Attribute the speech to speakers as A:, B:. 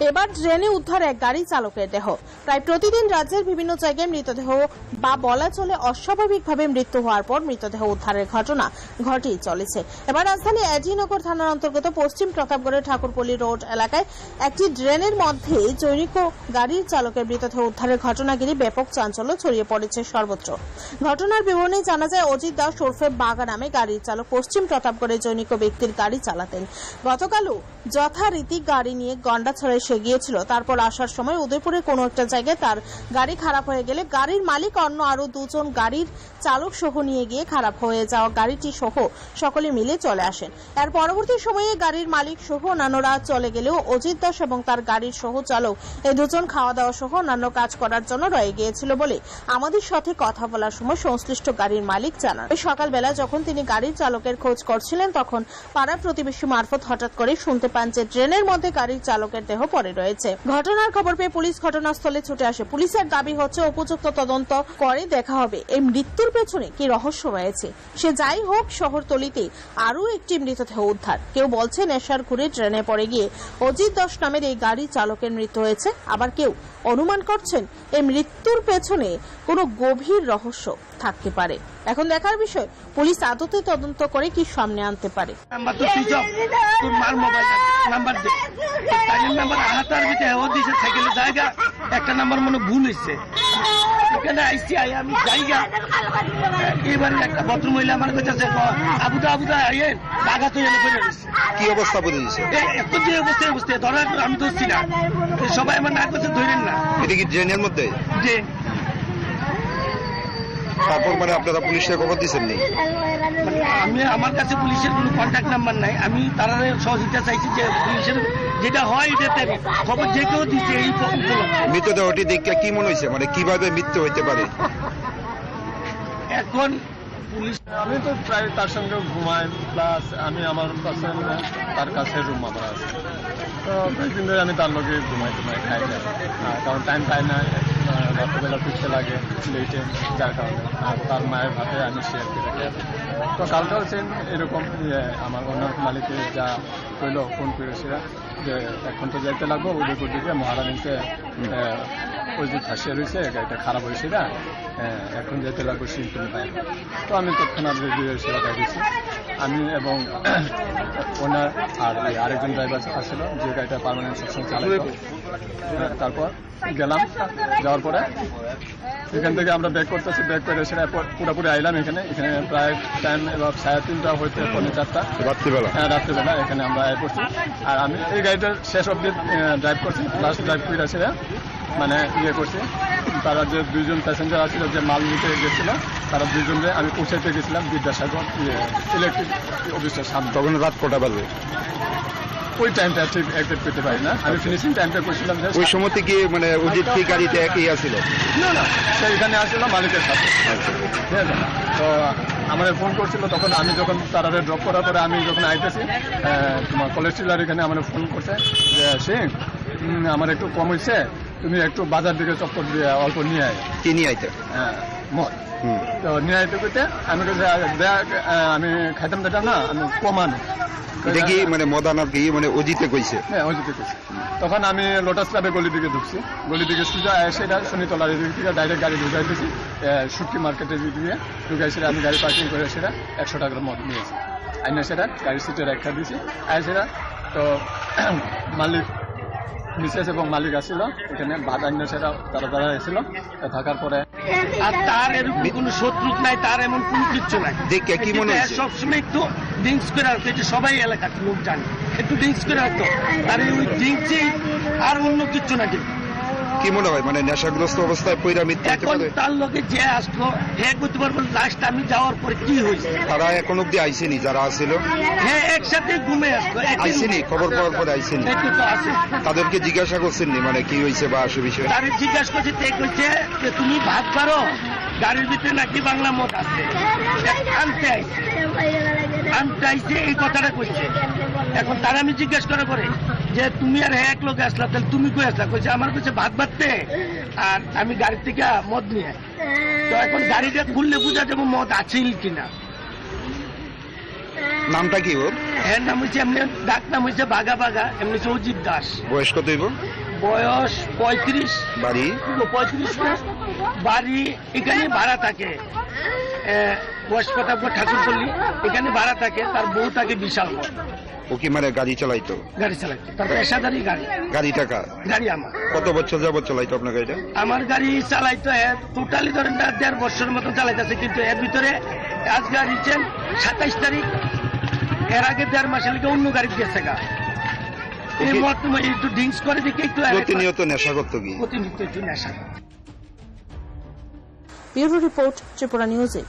A: এবার ট্রেনে উদ্ধার এক গাড়ি চালকের দেহ। প্রায় প্রতিদিন রাজ্যের বিভিন্ন জায়গায় মৃতদেহ বা বলা চলে অস্বাভাবিকভাবে মৃত্যু হওয়ার পর মৃতদেহ উদ্ধারের ঘটনা ঘটেই চলেছে। এবার রাজধানী এজিনগর থানার অন্তর্গত পশ্চিম প্রতাপগড়ের ঠাকুরপল্লী রোড এলাকায় একটি ড্রেনের মধ্যে জৈনিক গাড়ির চালকের মৃতদেহ উদ্ধারের ঘটনা ঘিরে ব্যাপক চাঞ্চল্য ছড়িয়ে পড়েছে সর্বত্র। ঘটনার বিবরণে জানা যায়, অজিত দাস ওরফে বাগা নামে গাড়ির চালক পশ্চিম প্রতাপগড়ে জৈনিক ব্যক্তির গাড়ি চালাতেন। গতকালও যথারীতি গাড়ি নিয়ে গন্ডাছড়ায় সে গিয়েছিল। তারপর আসার সময় উদয়পুরের কোনো একটা জায়গায় তার গাড়ি খারাপ হয়ে গেলে গাড়ির মালিক অন্য আরো দুজন গাড়ির চালক সহ নিয়ে গিয়ে খারাপ হয়ে যাওয়া গাড়িটি সহ সকলে মিলে চলে আসেন। এর পরবর্তী সময়ে গাড়ির মালিক সহ অন্যান্যরা চলে গেলেও অজিত দাস এবং তার গাড়ির সহ চালক এই দুজন খাওয়া দাওয়া সহ অন্যান্য কাজ করার জন্য রয়ে গিয়েছিল বলে আমাদের সাথে কথা বলার সময় সংশ্লিষ্ট গাড়ির মালিক জানান। সকালবেলা যখন তিনি গাড়ির চালকের খোঁজ করছিলেন, তখন পাড়ার প্রতিবেশী মারফত হঠাৎ করে শুনতে পান যে ট্রেনের মধ্যে গাড়ির চালকের দেহ পড়ে রয়েছে। ঘটনার খবর পেয়ে পুলিশ ঘটনাস্থলে ছুটে আসে। পুলিশের দাবি হচ্ছে উপযুক্ত তদন্ত করে দেখা হবে এই মৃত্যুর পেছনে কি রহস্য রয়েছে। সে যাই হোক, শহরতলিতে আরও একটি মৃতদেহ উদ্ধার। কেউ বলছে নেশার ঘুরে ট্রেনে পড়ে গিয়ে অজিত দাস নামের এই গাড়ি চালকের মৃত্যু হয়েছে। আবার কেউ অনুমান করছেন এই মৃত্যুর পেছনে কোনো গভীর রহস্য থাকতে পারে। এখন দেখার বিষয় পুলিশ আদতে তদন্ত করে কি সামনে আনতে পারে।
B: একটা নাম্বার মনে ভুল হয়েছে, এখানে আইসি আমি জায়গা এবারে একটা ভদ্র মহিলা আমার কাছে আবুদা আবুদা আইয়েন টাকা তো এনে ফেলে দিচ্ছে।
C: কি অবস্থা বলে দিচ্ছে?
B: এত যে অবস্থায় ধরার আমি ধরছি না, সবাই আমার না করছে ধরেন না।
C: এটা কি ট্রেনের মধ্যে?
B: যে
C: তারপর মানে আপনারা পুলিশে খবর দিচ্ছেন নি?
B: আমি আমার কাছে পুলিশের কোনো কন্ট্যাক্ট নাম্বার নাই। আমি তারা সহযোগিতা চাইছি যে পুলিশের যেটা হয় এটাতে খবর যে কেউ দিচ্ছে। এই
C: মৃতদেহটি দেখে কি মনে হয়েছে, মানে কিভাবে মৃত্যু হইতে পারে?
B: এখন পুলিশ
D: আমি তো প্রায় তার সঙ্গে ঘুমাই, প্লাস আমি আমার কাছে তার কাছে রুম আমার আছে, তো কয়েকদিন ধরে আমি তার লোকে ঘুমাই খাই যাই, কারণ টাইম পাই না, রাত্রেবেলা ফিরতে লাগে লেটে, যার কারণে। আর তার মায়ের ভাতে আমি শেয়ার করে রাখি। তো কালকেও সেম এরকম আমার অন্য মালিকে যা কইল, ফোন করেছিল যে এখন তো যেতে লাগবো উদয়পুর দিকে, মহারানীতে ওই যে ফাঁসিয়ে রয়েছে, গাড়িটা খারাপ হয়েছে না, এখন যেতে লাগবো শিল্পী বাইরে। তো আমি তৎক্ষণাৎ রেডিও সেবা দিয়েছি আমি এবং ওনার আর আরেকজন ড্রাইভার আসছিল যে গাড়িটা পার্মানেন্ট সবসময় চালাইল। তারপর গেলাম, যাওয়ার পরে এখান থেকে আমরা ব্যাক করতেছি, ব্যাক করে সেটা পুরোপুরি আইলাম এখানে প্রায় টাইম এবার 3:30 হইতে 4:45
C: রাত্রিবেলা।
D: হ্যাঁ, রাত্রিবেলা এখানে আমরা আয় করছি। আর আমি এই গাড়িটার শেষ অব্দি ড্রাইভ করছি, লাস্ট ড্রাইভ করে সেটা মানে ইয়ে করছি। তারা যে দুইজন প্যাসেঞ্জার আছিল যে মাল নিতে গেছিল, তারা দুইজনকে আমি পৌঁছাইতে গেছিলাম বিদ্যাসাগর ইলেকট্রিক অফিসের সামনে।
C: তখন রাত কটা বাজে?
D: ওই টাইমটা ঠিক একজ্যাক্ট পেতে পারি না, আমি ফিনিশিং টাইমটা করছিলাম।
C: ওই সময় থেকে মানে অজিত কি গাড়িতে একই আসছিল?
D: না, সে এখানে আসছিল মালিকের সাথে, ঠিক আছে। তো আমার ফোন করছিল, তখন আমি যখন তারা ড্রপ করার পরে আমি যখন আইতেছি, তোমার কলেজ টিলার এখানে আমার ফোন করছে যে সিং আমার একটু কম হয়েছে, তুমি একটু বাজার দিকে চক্কর দিয়ে অল্প নিয়ে আয়।
C: কি নিয়ে আইতে?
D: মদ। তো নিয়ে আইতে করতে আমি আমি খাইতাম যেতাম না, আমি কমানো।
C: এটা কি মানে মদানা কি মানে অজিতে কইছে?
D: হ্যাঁ, অজিতে কইছে। তখন আমি লোটাস ক্লাবে গলি দিকে ঢুকছি, গলি দিকে সোজা সেটা শনিতলার দিক থেকে ডাইরেক্ট গাড়ি ঢুকাই দিয়েছি সুটকি মার্কেটের দিক দিয়ে ঢুকাই। সেটা আমি গাড়ি পার্কিং করে সেটা 100 টাকার মদ নিয়েছি, আইনে সেটা গাড়ির সিটে রেখা দিয়েছি। আর সেটা তো মালিক মিসেস এবং মালিক আসছিল এখানে, বাদ আইনে সেটা তারা এসেছিল থাকার পরে।
B: আর তার এরকম কোনো শত্রু নাই, তার এমন কোনো কিচ্ছু নাই।
C: দেখে কি মনে হচ্ছে?
B: সবসময় একটু ড্রিঙ্কস করে রাখতো, এটা সবাই এলাকার লোক জানে, একটু ড্রিঙ্কস করে রাখতো। তার ওই ড্রিঙ্কসেই আর অন্য কিচ্ছু না।
C: কি মনে হয় মানে নেশাগ্রস্ত অবস্থায় পয়রা মৃত্যু হতে
B: এখন
C: পারে?
B: তার লোকে যে আসলো হ্যাঁ করতে পারবো লাস্ট আমি যাওয়ার পরে কি হয়েছে।
C: তারা এখন অব্দি আইসেনি যারা আসছিল?
B: হ্যাঁ, একসাথে ঘুমে আসলো।
C: আইসেনি, খবর পাওয়ার পরে আইসেনি?
B: তো আছে।
C: তাদেরকে জিজ্ঞাসা করছেন নি মানে কি হয়েছে বা আসে বিষয়?
B: তারে জিজ্ঞাসা করছে, তে কইছে যে তুমি ভাত পারো, গাড়ির ভিতরে নাকি বাংলা মদ আছে, আনতে আইছে এই কথাটা কইছে। এখন তারা আমি জিজ্ঞাসা করার পরে যে তুমি আর এক লোক আসলা, তাহলে তুমি কই আসলা? কইছে আমার কাছে ভাত ভাততে আর আমি গাড়ি থেকে মদ নিয়ে। তো এখন গাড়িটা খুললে বুঝা যাবো মদ আছে কিনা।
C: নামটা কি ওর?
B: এর নাম হচ্ছে এমনি ডাক নাম হচ্ছে বাঘা বাঘা, এমনি হচ্ছে অজিত দাস।
C: বয়স কত হইব?
B: বয়স 35।
C: বাড়ি?
B: 35 না, বাড়ি এখানে ভাড়া থাকে, বয়স প্রতাপগড় ঠাকুরপল্লী, এখানে ভাড়া থাকে। তার বউ থাকে বিশাল বড়।
C: ও কি মানে গাড়ি চালাইতো?
B: গাড়ি চালাইতো, তার পেশাদারি গাড়ি।
C: গাড়িটা কার?
B: গাড়ি আমার।
C: কত বছর যাবত চালাইতো আপনার গাড়িটা?
B: আমার গাড়ি চালাইতো টোটালি ধরেন 1.5 বছরের মতো চালাইতেছে, কিন্তু এর ভিতরে আজ গাড়ি 27 তারিখ, এর আগে 1.5 মাসের লিগে অন্য গাড়ি গেছে গা। এই বর্তমানে একটু ড্রিঙ্কস করে দেখে একটু
C: প্রতিনিয়ত নেশা করতো কি?
B: প্রতিনিয়ত একটু নেশা।
A: ব্যুরো রিপোর্ট, ত্রিপুরা নিউজে।